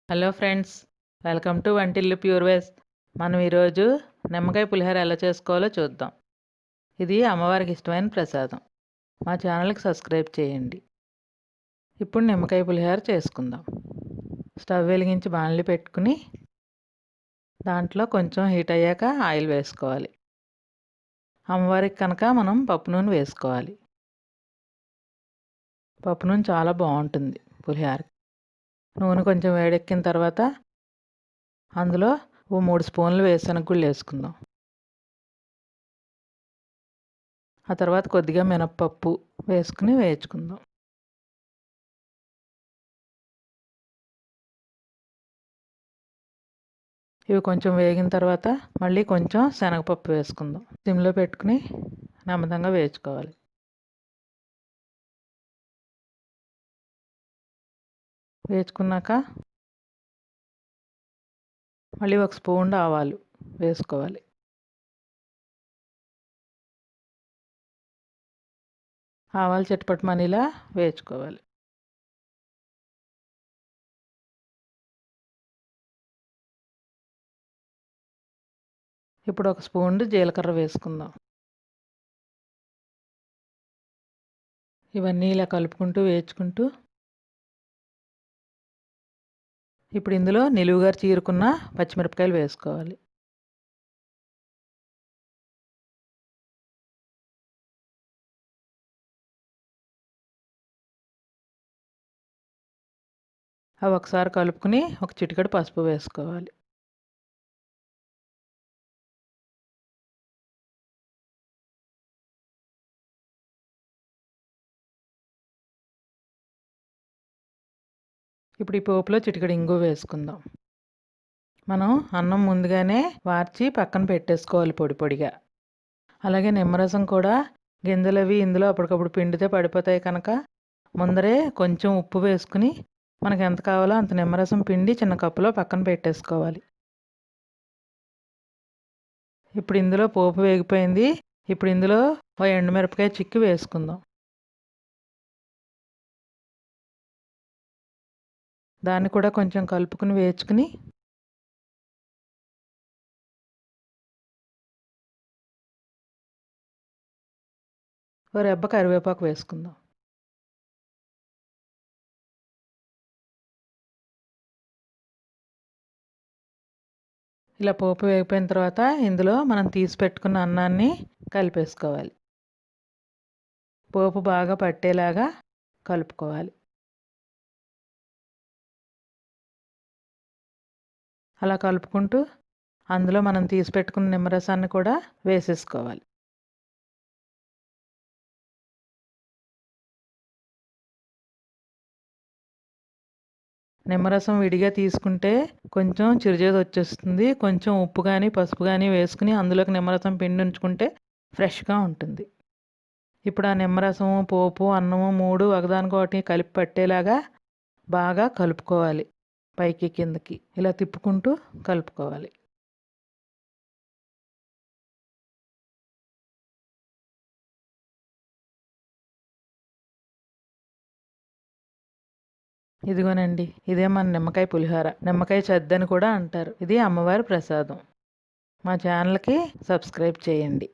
Hello friends, welcome to Vantillu pure ways. మనం ఈరోజు నిమ్మకాయ పులిహోర ఎలా చేసుకోవాలో చూద్దాం. ఇది అమ్మవారికి ఇష్టమైన ప్రసాదం. మా ఛానల్కి సబ్స్క్రైబ్ చేయండి. ఇప్పుడు నిమ్మకాయ పులిహోర చేసుకుందాం. స్టవ్ వెలిగించి బాణలి పెట్టుకుని దాంట్లో కొంచెం హీట్ అయ్యాక ఆయిల్ వేసుకోవాలి. అమ్మవారికి కనుక మనం పప్పు నూనె వేసుకోవాలి. పప్పు నూనె చాలా బాగుంటుంది పులిహోర. నూనె కొంచెం వేడెక్కిన తర్వాత అందులో 3 స్పూన్లు వేరుశనగ గుళ్ళు వేసుకుందాం. ఆ తర్వాత కొద్దిగా మినప్పప్పు వేసుకుని వేయించుకుందాం. ఇవి కొంచెం వేగిన తర్వాత మళ్ళీ కొంచెం శనగపప్పు వేసుకుందాం. సిమ్లో పెట్టుకుని నెమ్మదంగా వేయించుకోవాలి. వేయించుకున్నాక మళ్ళీ 1 స్పూన్ ఆవాలు వేసుకోవాలి. ఆవాలు చిటపటమనేలా వేయించుకోవాలి. ఇప్పుడు 1 స్పూన్ జీలకర్ర వేసుకుందాం. ఇవన్నీ ఇలా కలుపుకుంటూ వేయించుకుంటూ ఇప్పుడు ఇందులో నిలువుగా చీరుకున్న పచ్చిమిరపకాయలు వేసుకోవాలి. అవి ఒకసారి కలుపుకుని ఒక చిటికెడు పసుపు వేసుకోవాలి. ఇప్పుడు ఈ పోపులో చిటికెడు ఇంగువ వేసుకుందాం. మనం అన్నం ముందుగానే వార్చి పక్కన పెట్టేసుకోవాలి పొడి పొడిగా. అలాగే నిమ్మరసం కూడా గింజలవి ఇందులో అప్పటికప్పుడు పిండితే పడిపోతాయి కనుక ముందరే కొంచెం ఉప్పు వేసుకుని మనకు ఎంత కావాలో అంత నిమ్మరసం పిండి చిన్న కప్పులో పక్కన పెట్టేసుకోవాలి. ఇప్పుడు ఇందులో పోపు వేగిపోయింది. ఇప్పుడు ఇందులో ఓ ఎండుమిరపకాయ చిక్కి వేసుకుందాం. దాన్ని కూడా కొంచెం కలుపుకుని వేయించుకుని ఓ రెబ్బ కరివేపాకు వేసుకుందాం. ఇలా పోపు వేగిపోయిన తర్వాత ఇందులో మనం తీసి పెట్టుకున్న అన్నాన్ని కలిపేసుకోవాలి. పోపు బాగా పట్టేలాగా కలుపుకోవాలి. అలా కలుపుకుంటూ అందులో మనం తీసి పెట్టుకున్న నిమ్మరసాన్ని కూడా వేసేసుకోవాలి. నిమ్మరసం విడిగా తీసుకుంటే కొంచెం చిరుచేదు వచ్చేస్తుంది. కొంచెం ఉప్పు కానీ పసుపు కానీ వేసుకుని అందులోకి నిమ్మరసం పిండి ఉంచుకుంటే ఫ్రెష్గా ఉంటుంది. ఇప్పుడు ఆ నిమ్మరసం పోపు అన్నము 3 ఒకదానికొకటి కలిపి పట్టేలాగా బాగా కలుపుకోవాలి. పైకి కిందకి ఇలా తిప్పుకుంటూ కలుపుకోవాలి. ఇదిగోనండి, ఇదే మన నిమ్మకాయ పులిహోర. నిమ్మకాయ చెద్దని కూడా అంటారు. ఇది అమ్మవారి ప్రసాదం. మా ఛానల్కి సబ్స్క్రైబ్ చేయండి.